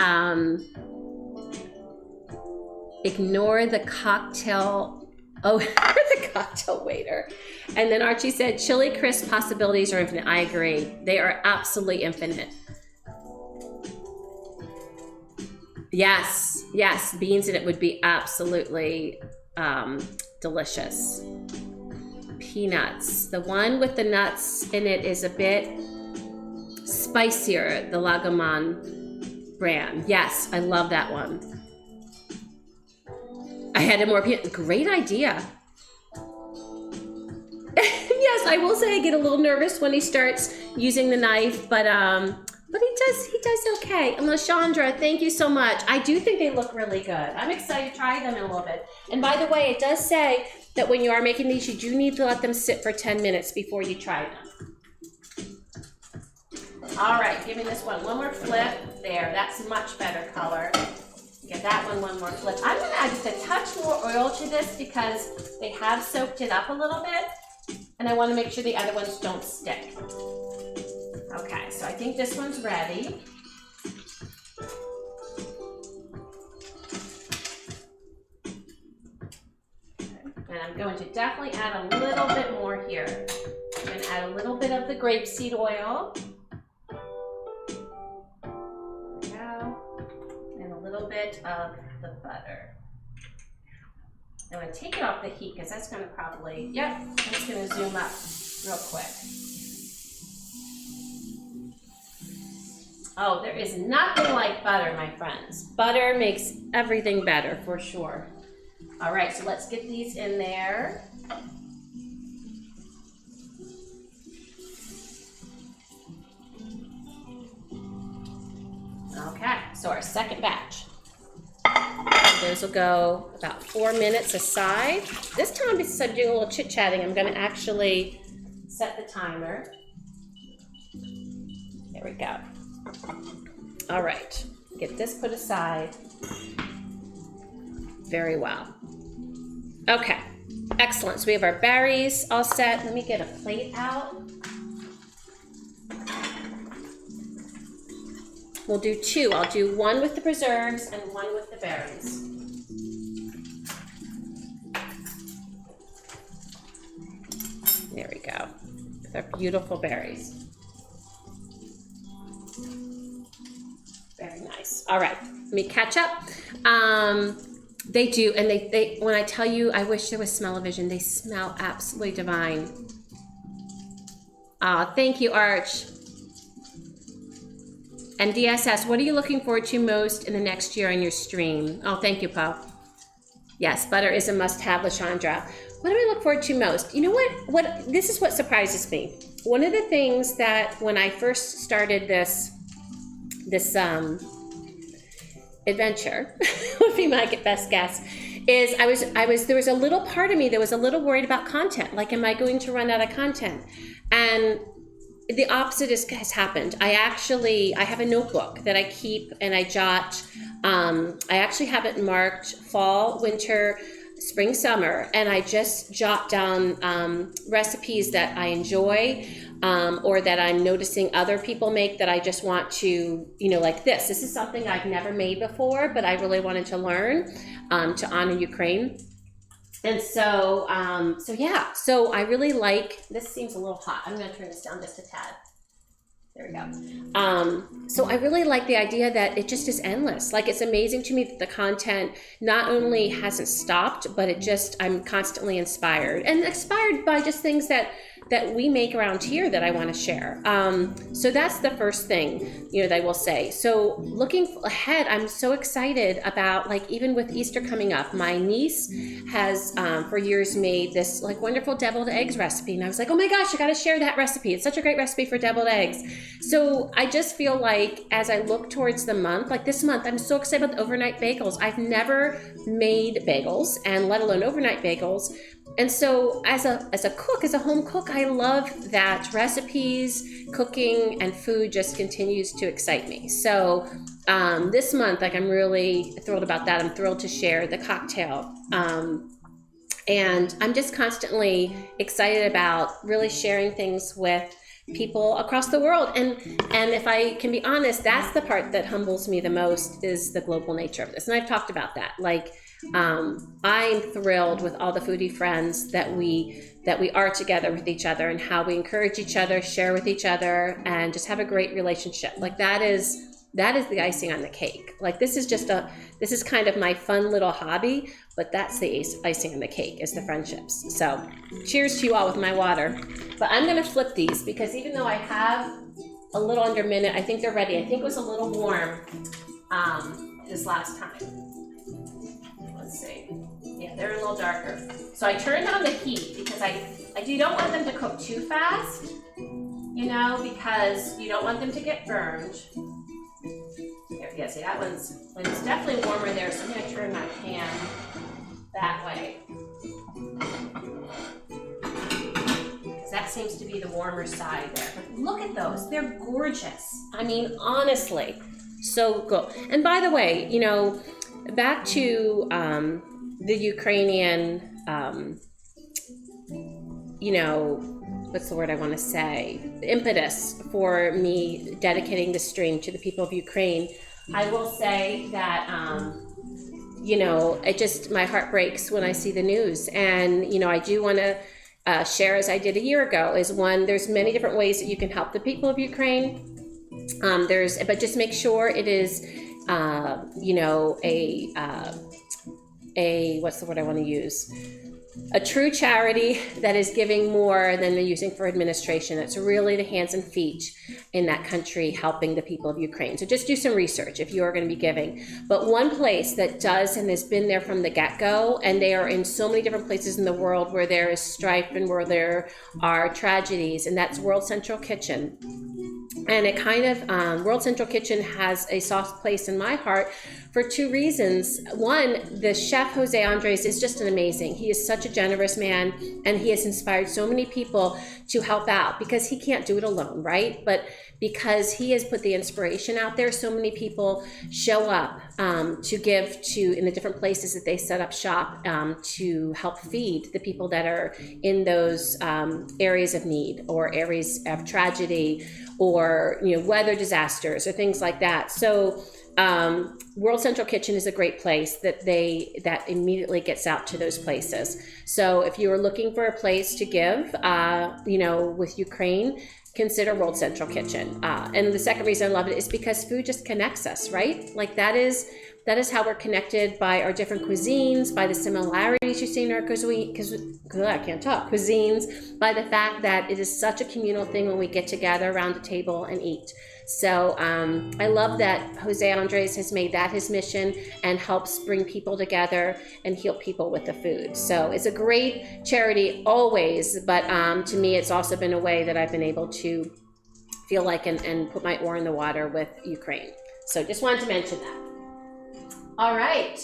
S1: ignore the cocktail, the cocktail waiter. And then Archie said, chili crisp possibilities are infinite. I agree. They are absolutely infinite. Yes, yes, beans in it would be absolutely delicious. Peanuts. The one with the nuts in it is a bit spicier, the Lagaman brand. Yes, I love that one. I had a more peanut. Great idea. Yes, I will say I get a little nervous when he starts using the knife, but he does okay. And LaShandra, thank you so much. I do think they look really good. I'm excited to try them in a little bit. And by the way, it does say that when you are making these, you do need to let them sit for 10 minutes before you try them. All right, give me this one more flip. There, that's much better color. Give that one more flip. I'm gonna add just a touch more oil to this because they have soaked it up a little bit, and I wanna make sure the other ones don't stick. Okay, so I think this one's ready. And I'm going to definitely add a little bit more here. I'm going to add a little bit of the grapeseed oil. There we go. And a little bit of the butter. I'm going to take it off the heat because that's going to probably, yep, it's going to zoom up real quick. Oh, there is nothing like butter, my friends. Butter makes everything better for sure. All right, so let's get these in there. Okay, so our second batch. Those will go about 4 minutes aside. This time, because I'm doing a little chit-chatting, I'm gonna actually set the timer. There we go. All right, get this put aside. Very well. Okay, excellent. So we have our berries all set. Let me get a plate out. We'll do two. I'll do one with the preserves and one with the berries. There we go. They're beautiful berries. Very nice. All right, let me catch up. They do, and they when I tell you, I wish there was smell-o-vision. They smell absolutely divine. Thank you, Arch. And DSS, what are you looking forward to most in the next year on your stream? Oh, thank you, Paul. Yes, butter is a must-have, LaShandra. What do I look forward to most? You know what? This is what surprises me. One of the things that when I first started this adventure would be my best guess, is there was a little part of me that was a little worried about content. Like, am I going to run out of content? And the opposite has happened. I have a notebook that I keep and I jot. I actually have it marked fall, winter, spring, summer, and I just jot down recipes that I enjoy, or that I'm noticing other people make that I just want to, like this. This is something I've never made before, but I really wanted to learn to honor Ukraine. And so, yeah, so I really like, this seems a little hot. I'm going to turn this down just a tad. There we go. So I really like the idea that it just is endless. Like, it's amazing to me that the content not only hasn't stopped, but I'm constantly inspired by just things that we make around here that I want to share. So that's the first thing, that I will say. So looking ahead, I'm so excited about, like, even with Easter coming up, my niece has for years made this like wonderful deviled eggs recipe. And I was like, oh my gosh, I got to share that recipe. It's such a great recipe for deviled eggs. So I just feel like as I look towards the month, like this month, I'm so excited about the overnight bagels. I've never made bagels, and let alone overnight bagels. And so as a cook, as a home cook, I love that recipes, cooking, and food just continues to excite me. So this month, like, I'm really thrilled about that. I'm thrilled to share the cocktail. And I'm just constantly excited about really sharing things with people across the world. And if I can be honest, that's the part that humbles me the most, is the global nature of this. And I've talked about that. Like, I'm thrilled with all the foodie friends that we are together with each other, and how we encourage each other, share with each other, and just have a great relationship. Like, that is the icing on the cake. Like, this is kind of my fun little hobby, but that's the icing on the cake, is the friendships. So cheers to you all with my water. But I'm gonna flip these, because even though I have a little under a minute, I think they're ready. I think it was a little warm this last time. Let's see. Yeah, they're a little darker. So I turned down the heat because I don't want them to cook too fast, you know, because you don't want them to get burned. Here, yeah, see, that one's it's definitely warmer there, so I'm going to turn my pan that way. Because that seems to be the warmer side there. But look at those. They're gorgeous. I mean, honestly, so good. And by the way, you know, back to the Ukrainian, you know, what's the word I want to say? The impetus for me dedicating the stream to the people of Ukraine. I will say that, you know, my heart breaks when I see the news. And, you know, I do want to share, as I did a year ago, there's many different ways that you can help the people of Ukraine. But just make sure it is, you know, what's the word I want to use? A true charity that is giving more than they're using for administration. It's really the hands and feet in that country helping the people of Ukraine. So just do some research if you are going to be giving. But one place that does and has been there from the get-go, and they are in so many different places in the world where there is strife and where there are tragedies, and that's World Central Kitchen. And it kind of, World Central Kitchen has a soft place in my heart for two reasons. One, the chef, Jose Andres, is just an amazing. He is such a generous man, and he has inspired so many people to help out, because he can't do it alone, right? But because he has put the inspiration out there, so many people show up to give to in the different places that they set up shop to help feed the people that are in those areas of need, or areas of tragedy, or, you know, weather disasters or things like that. So World Central Kitchen is a great place that immediately gets out to those places. So if you are looking for a place to give, you know, with Ukraine, consider World Central Kitchen. And the second reason I love it is because food just connects us, right? Like, that is how we're connected, by our different cuisines, by the similarities you see in our cuisines, by the fact that it is such a communal thing when we get together around the table and eat. So I love that Jose Andres has made that his mission and helps bring people together and heal people with the food. So it's a great charity always, but to me, it's also been a way that I've been able to feel like and put my oar in the water with Ukraine. So just wanted to mention that. All right,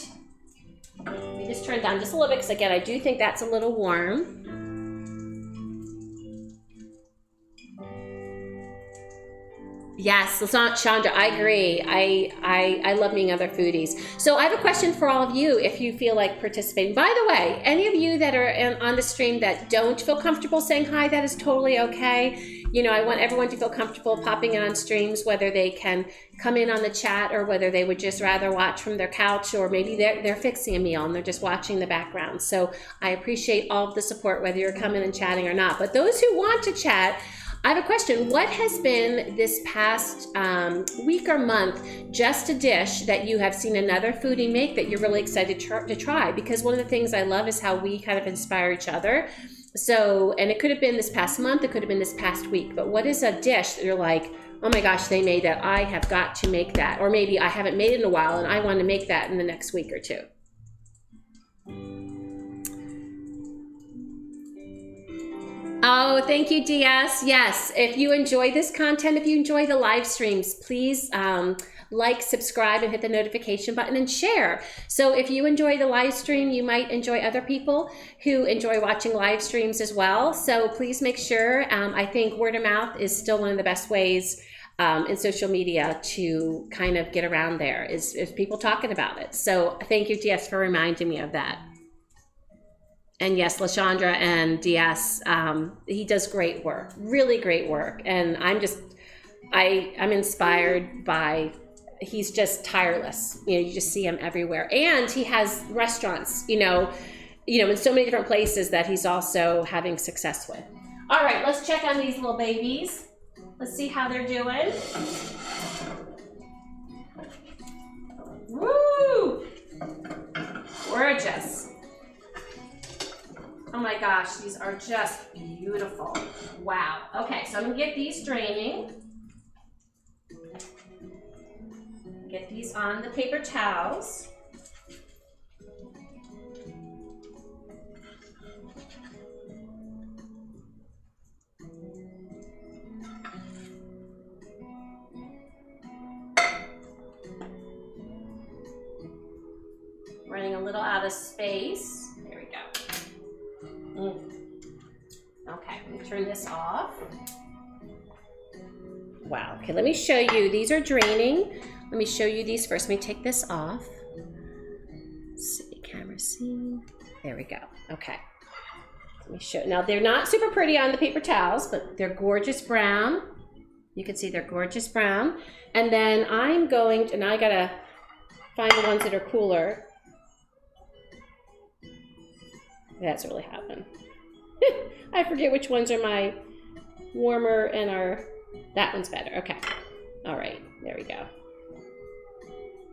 S1: we just turned down just a little bit, because again, I do think that's a little warm. Yes, Chandra, I agree. I love meeting other foodies. So I have a question for all of you, if you feel like participating. By the way, any of you that are on the stream that don't feel comfortable saying hi, that is totally okay. You know, I want everyone to feel comfortable popping in on streams, whether they can come in on the chat or whether they would just rather watch from their couch, or maybe they're fixing a meal and they're just watching the background. So I appreciate all of the support, whether you're coming and chatting or not. But those who want to chat, I have a question. What has been this past week or month just a dish that you have seen another foodie make that you're really excited to try? Because one of the things I love is how we kind of inspire each other. So, and it could have been this past month, it could have been this past week, but what is a dish that you're like, oh my gosh, they made that, I have got to make that? Or maybe I haven't made it in a while and I want to make that in the next week or two. Oh, thank you, DS. Yes, if you enjoy this content, if you enjoy the live streams, please like, subscribe, and hit the notification button and share. So if you enjoy the live stream, you might enjoy other people who enjoy watching live streams as well. So please make sure. I think word of mouth is still one of the best ways in social media to kind of get around there is people talking about it. So thank you, DS, for reminding me of that. And yes, LaShondra and DS, he does great work, really great work. And I'm inspired by, he's just tireless. You know, you just see him everywhere. And he has restaurants, you know, in so many different places that he's also having success with. All right, let's check on these little babies. Let's see how they're doing. Woo! Gorgeous. Oh my gosh, these are just beautiful. Wow. Okay, so I'm gonna get these draining. Get these on the paper towels. Running a little out of space. There we go. Okay, let me turn this off. Wow, okay, let me show you. These are draining. Let me show you these first. Let me take this off. Let's see, camera see. There we go, okay. Let me show, now they're not super pretty on the paper towels, but they're gorgeous brown. You can see they're gorgeous brown. And then I'm going to, and I gotta find the ones that are cooler. That's really happened. I forget which ones are my warmer and are, that one's better. Okay. All right. There we go.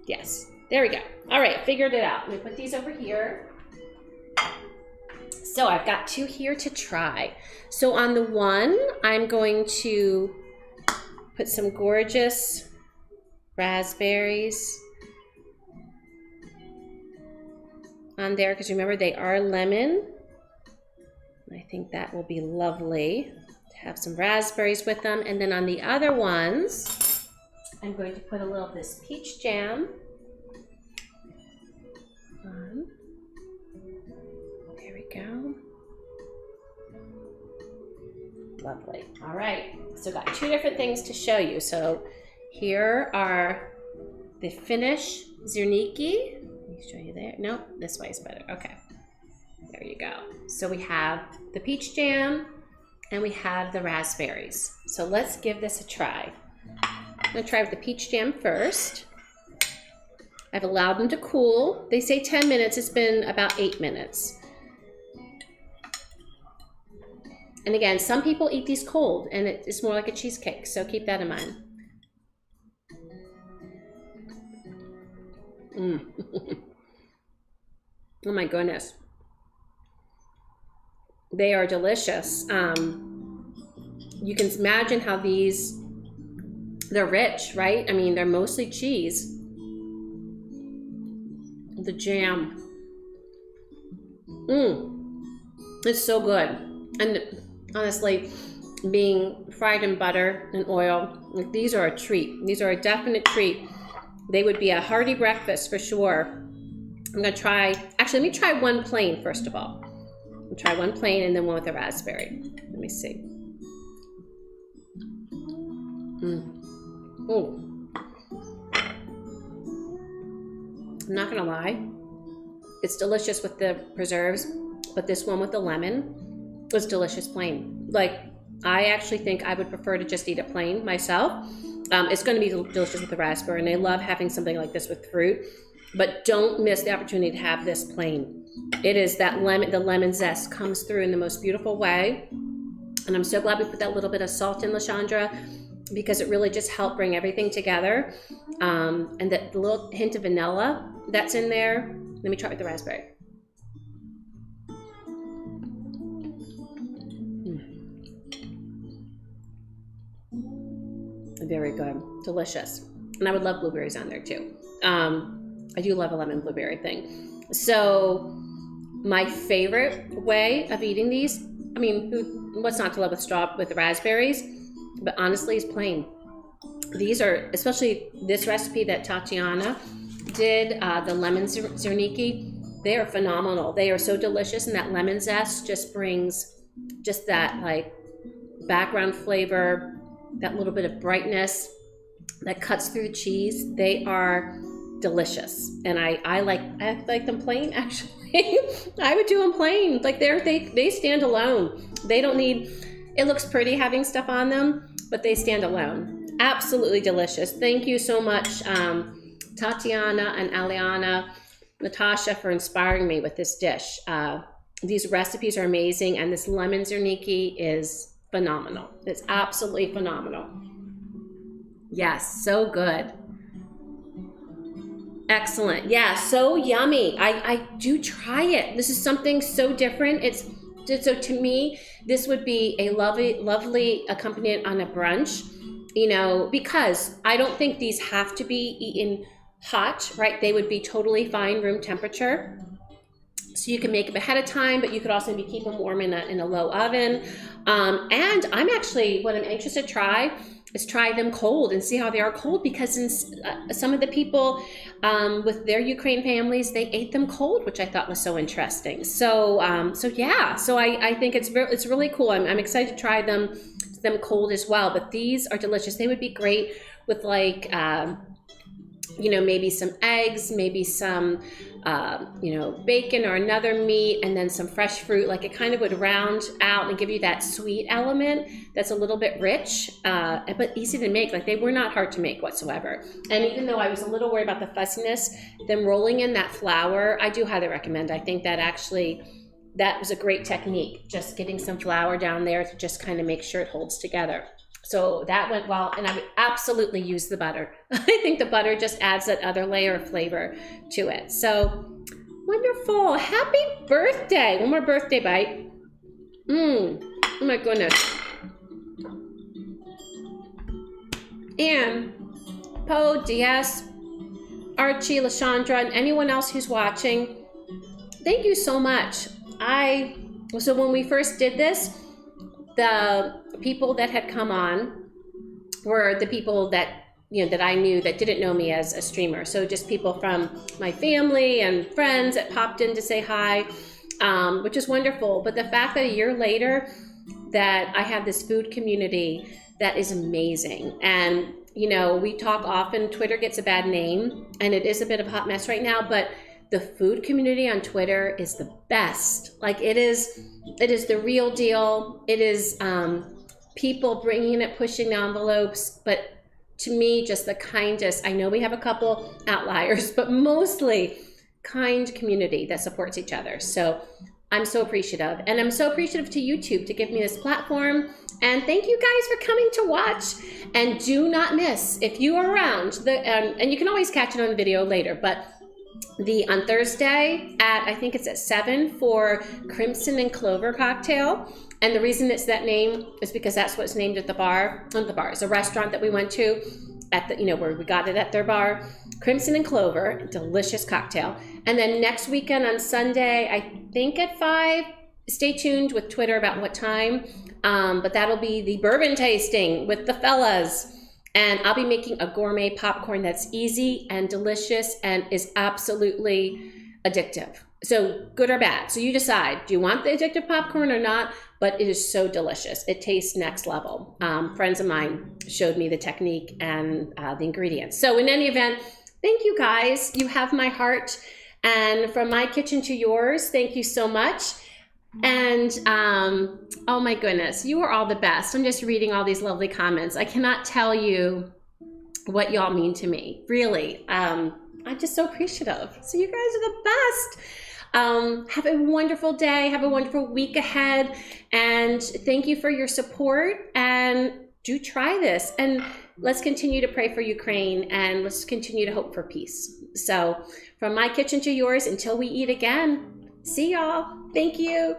S1: Yes. There we go. All right. Figured it out. Let me put these over here. So I've got two here to try. So on the one, I'm going to put some gorgeous raspberries on there, because remember they are lemon. I think that will be lovely to have some raspberries with them. And then on the other ones, I'm going to put a little of this peach jam on. There we go. Lovely. All right, so got two different things to show you. So here are the Finnish Syrniki. Let me show you there. Nope, this way is better. Okay, there you go. So we have the peach jam and we have the raspberries. So let's give this a try. I'm gonna try with the peach jam first. I've allowed them to cool. They say 10 minutes, it's been about 8 minutes. And again, some people eat these cold and it's more like a cheesecake, so keep that in mind. Oh my goodness. They are delicious. You can imagine how these, they're rich, right? I mean, they're mostly cheese. The jam. It's so good. And honestly, being fried in butter and oil, these are a treat. These are a definite treat. They would be a hearty breakfast for sure. I'm gonna try, actually, let me try one plain first of all. I'll try one plain and then one with a raspberry. Let me see. Oh. I'm not gonna lie, it's delicious with the preserves, but this one with the lemon was delicious plain. Like, I actually think I would prefer to just eat it plain myself. It's gonna be delicious with the raspberry, and I love having something like this with fruit, but don't miss the opportunity to have this plain. It is that lemon, the lemon zest comes through in the most beautiful way. And I'm so glad we put that little bit of salt in, LaShondra, because it really just helped bring everything together. And the little hint of vanilla that's in there. Let me try it with the raspberry. Very good, delicious. And I would love blueberries on there too. I do love a lemon blueberry thing. So my favorite way of eating these, I mean, what's not to love with the raspberries, but honestly, it's plain. These are, especially this recipe that Tatiana did, the lemon Syrniki, they are phenomenal. They are so delicious, and that lemon zest just brings just that like background flavor, that little bit of brightness that cuts through the cheese. They are delicious, and I like them plain, actually. I would do them plain. Like they stand alone. They don't need, it looks pretty having stuff on them, but they stand alone. Absolutely delicious. Thank you so much, Tatiana and Aliana, Natasha, for inspiring me with this dish. These recipes are amazing, and this lemon Syrniki is phenomenal. It's absolutely phenomenal. Yes, so good. Excellent. Yeah, so yummy. I do try it. This is something so different. So to me, this would be a lovely accompaniment on a brunch, you know, because I don't think these have to be eaten hot, right? They would be totally fine room temperature. So you can make them ahead of time, but you could also maybe keep them warm in a low oven. And what I'm anxious to try is try them cold and see how they are cold, because some of the people with their Ukraine families, they ate them cold, which I thought was so interesting. So I think it's really cool. I'm excited to try them cold as well. But these are delicious. They would be great with like you know, maybe some eggs, maybe some you know, bacon or another meat, and then some fresh fruit. Like it kind of would round out and give you that sweet element that's a little bit rich, but easy to make. Like they were not hard to make whatsoever. And even though I was a little worried about the fussiness, them rolling in that flour, I do highly recommend. I think that actually, that was a great technique, just getting some flour down there to just kind of make sure it holds together. So that went well, and I would absolutely use the butter. I think the butter just adds that other layer of flavor to it. So wonderful. Happy birthday. One more birthday bite. Oh my goodness. And Poe, DS, Archie, Lashandra, and anyone else who's watching, thank you so much. So when we first did this, the people that had come on were the people that, you know, that I knew that didn't know me as a streamer. So just people from my family and friends that popped in to say hi, which is wonderful. But the fact that a year later that I have this food community that is amazing. And, you know, we talk often, Twitter gets a bad name, and it is a bit of a hot mess right now, but the food community on Twitter is the best. Like it is the real deal. It is people bringing it, pushing the envelopes, but to me, just the kindest. I know we have a couple outliers, but mostly kind community that supports each other. So I'm so appreciative, and I'm so appreciative to YouTube to give me this platform. And thank you guys for coming to watch. And do not miss, if you are around, and you can always catch it on video later, but on Thursday I think it's at 7 for Crimson and Clover cocktail. And the reason it's that name is because that's what's named at the bar. Not the bar, it's a restaurant that we went to at the, you know, where we got it at their bar. Crimson and Clover, delicious cocktail. And then next weekend on Sunday, I think at 5, stay tuned with Twitter about what time. But that'll be the bourbon tasting with the fellas. And I'll be making a gourmet popcorn that's easy and delicious and is absolutely addictive. So good or bad. So you decide, do you want the addictive popcorn or not? But it is so delicious. It tastes next level. Friends of mine showed me the technique and the ingredients. So in any event, thank you guys. You have my heart. And from my kitchen to yours, thank you so much. And oh my goodness, you are all the best. I'm just reading all these lovely comments. I cannot tell you what y'all mean to me. Really, I'm just so appreciative. So you guys are the best. Have a wonderful day. Have a wonderful week ahead. And thank you for your support. And do try this. And let's continue to pray for Ukraine. And let's continue to hope for peace. So from my kitchen to yours, until we eat again. See y'all. Thank you.